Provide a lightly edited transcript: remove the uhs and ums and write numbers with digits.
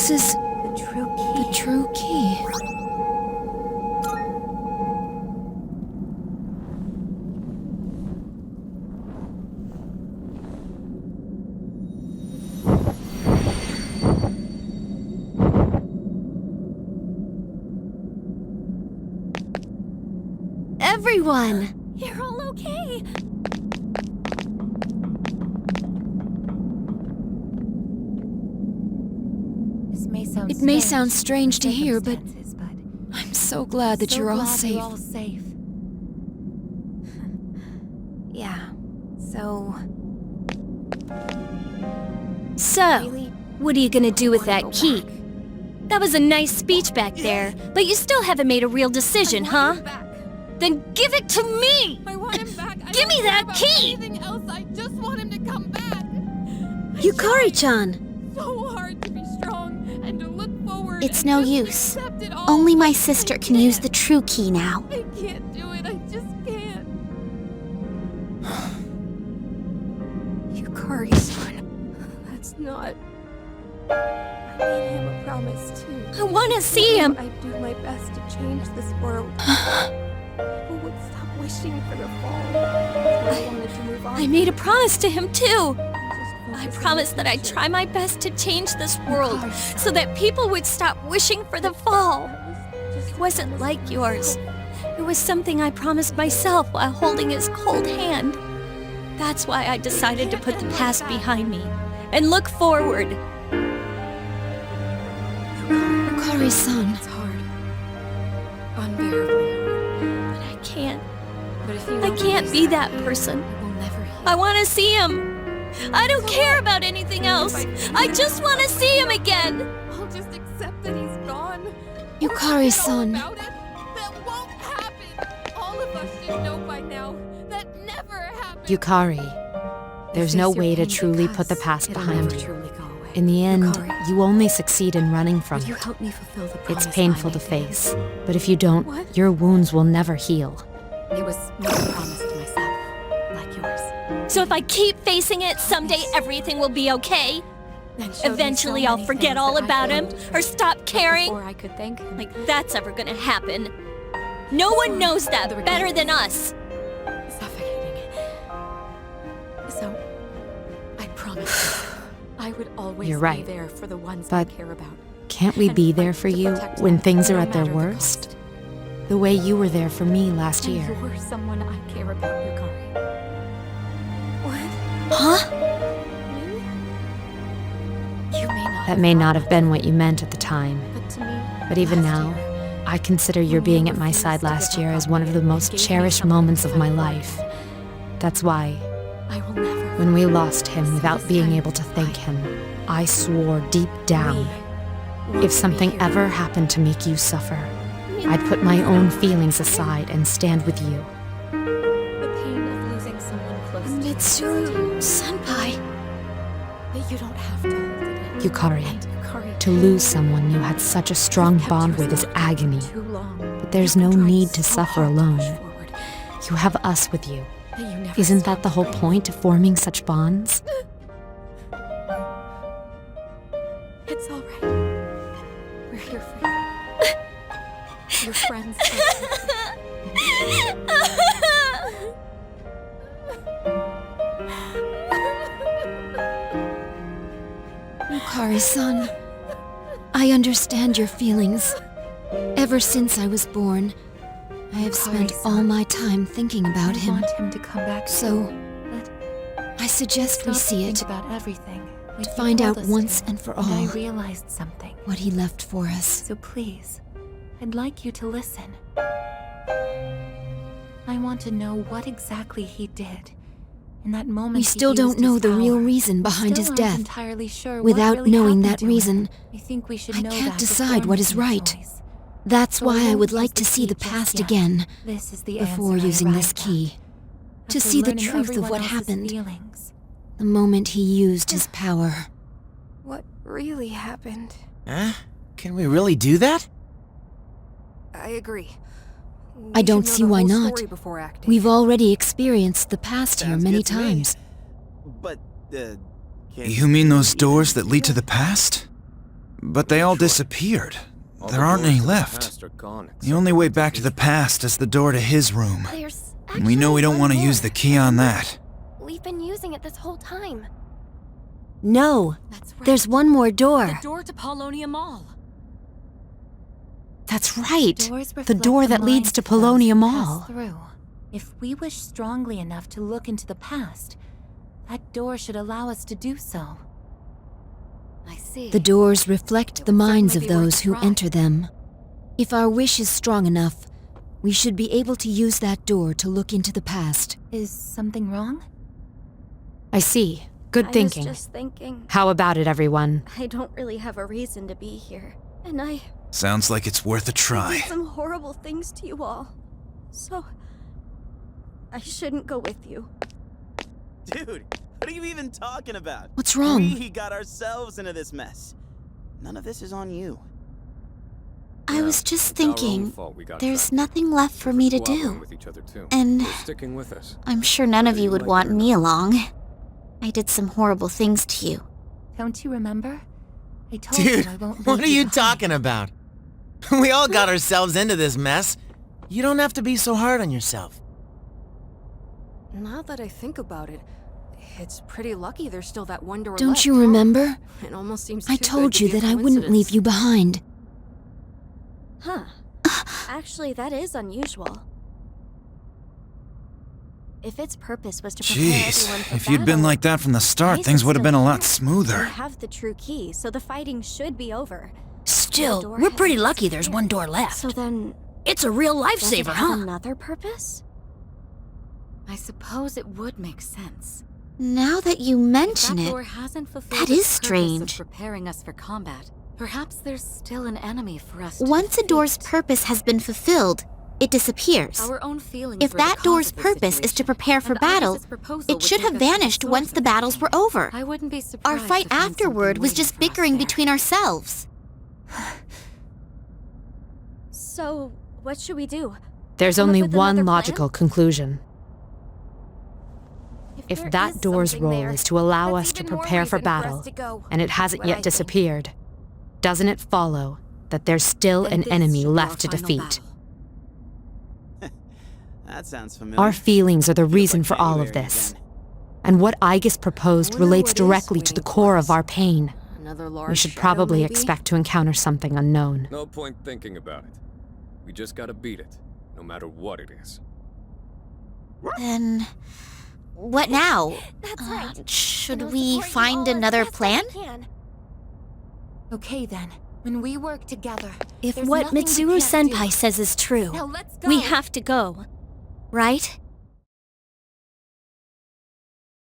This is The true key. the true key. Everyone! You're all okay. It may sound strange to hear, but I'm so glad that you're all safe. Yeah. So, So, what are you gonna do with that go key? back. That was a nice speech back there, but you still haven't made a real decision, huh? Then give it to me! I want him back. I Give me don't care that about key! Anything else? I just want him to come back. Yukari-chan! So hard to be strong and to look forward. It's and no just use. accept it all. Only my I sister can use the can't. true key now. I can't do it. I just can't. Yukari-san. That's not... I made him a promise, too. I wanna see him! I'd do my best to change this world. People would stop wishing for the fall. I wanted to move on. I made a promise to him, too! Just I focus on promised the that I'd future. try my best to change this world, Yukari-san. so that people would stop wishing for the fall. Just It wasn't like yours. It was something I promised myself while holding his cold hand. That's why I decided to put the past behind me and look forward. Yukari-san. It's hard. Unbearably hard. But I can't. But if you I won't can't release be that pain, person. it will never heal. I want to see him. I don't care about anything else. I just want to see him again. I'll just accept that he's gone. Yukari-san. Forget all about it. That won't happen. All of us should know by now. That never happened. Yukari, there's no way to truly put the past It'll behind never you. truly go away. In the end, Yukari, you only succeed in running from would you it. help me fulfill the promise It's painful I to made face, but if you don't, What? your wounds will never heal. him? It was my promise to myself, like yours. So if I keep facing it, someday everything will be okay. And showed me Eventually so I'll many forget things all that I about him failed to or see. stop But caring. Before I could thank him. Like that's ever gonna happen. No one knows that better than us. Suffocating. So, I promise you, I would always You're be right. there for the ones But I care about. Can't we And be fight there for to you protect when them, things are no at their matter the worst? cost. The way you were there for me last And year. you're someone I care about, Yukari. What? Huh? You may not. That may not have been what you meant at the time, But to me, but even last now, year, I consider your being at my side last year as one of the most cherished moments of my life. That's why, I will never. when we lost him without being able to thank him, I swore deep down, if something ever happened to make you suffer, I'd put my own feelings aside and stand with you. The pain of losing someone close to you. Mitsuru Senpai. But you don't have to hold it in. Yukari, And Yukari, to lose someone you had such a strong kept bond with is yourself agony, too long. but there's You no tried need to so suffer hard to alone. push forward, You have us with you. that you never Isn't that stopped the whole praying. point of forming such bonds? It's all right. We're here for you. Your friends. Yukari-san. I understand your feelings. Ever since I was born, I have spent all my time thinking about I him. want him to come back. So, But I suggest we stop to see think it about everything. like to you find told out us once to. and for And I all realized something. what he left for us. So please, I'd like you to listen. I want to know what exactly he did. In that moment, We still he don't used know his the real power. reason behind Still his aren't death. entirely sure Without what really knowing happened that to him. reason, I think we should I know can't that decide before what is making a right. choice. That's So why I won't would use like the to see key the just past yet. again This is the before answer I using this arrived at. key. To After see the learning truth of everyone what else's happened. feelings. The moment he used his power. What really happened? Huh? Can we really do that? I agree. I don't see why not. We've already experienced the past here Sounds many good to me. times. But, You mean those doors that lead to the past? but they all disappeared. There aren't any left. The only way back to the past is the door to his room. There's And we know we don't want to use the key on that. We've been using it this whole time. No, That's right. there's one more door. the door to Polonia Mall. That's right. Doors The reflect door that leads minds to of those Polonia who Mall. pass through. If we wish strongly enough to look into the past, that door should allow us to do so. I see. The doors reflect It the would minds certainly of be worth those a who try. enter them. If our wish is strong enough, we should be able to use that door to look into the past. Is something wrong? I see. Good thinking. I was just thinking, How about it, everyone? I don't really have a reason to be here. And I Sounds like it's worth a did try. some horrible things to you all. So, I shouldn't go with you. Dude, what are you even talking about? What's wrong? We got ourselves into this mess. None of this is on you. I was just thinking, there's nothing left for me to do. And sticking with us. I'm sure none of you would want me along. I did some horrible things to you. Don't you remember? I told Dude, you I won't what leave are you behind. talking about? We all got ourselves into this mess. You don't have to be so hard on yourself. Now that I think about it, it's pretty lucky there's still that one door don't left, you huh? remember? It almost seems I too told good to you be a that I wouldn't leave coincidence. you behind. Huh. Actually, that is unusual. If its purpose was to prepare everyone Jeez, for if you'd been battle, like that from the start, Aigis things would have been a lot still smoother. You have the true key, so the fighting should be over. Still, door we're pretty hasn't lucky there's one door left. So then, It's a real does it lifesaver, have huh? another purpose? I suppose it would make sense. Now that you mention That it, door hasn't fulfilled that its is purpose of strange. preparing us for combat. Perhaps there's still an enemy for us to Once a door's defeat. purpose has been fulfilled, it disappears. Our own feelings If were the that cause door's of this purpose is to situation, prepare for and battle, Aigis' proposal it would should take have us to the vanished source once of the battles were over. I wouldn't be surprised. Our fight to find afterward something was waiting just for us bickering there. between ourselves. So, what should we do? There's Come up only with another one plan? logical conclusion. If there that is door's something role there, is to allow that's us to even more prepare for reason us battle, to go. and it hasn't What I yet think. disappeared, doesn't it follow that there's still Then an this enemy should be left our to final defeat? battle. That sounds familiar. Our feelings are the Feels reason like for all of January this. again. And what Aigis proposed Wonder relates what is directly to the waiting for core us. of our pain. Another large We should shadow, probably maybe? expect to encounter something unknown. No point thinking about it. We just gotta beat it, no matter what it is. Then, what now? That's right. Should And I'll we support you find all as another best I plan? can. Okay then, when we work together, If there's what nothing we Mitsuru can't do. Senpai says is true, Now let's go. we have to go. Right?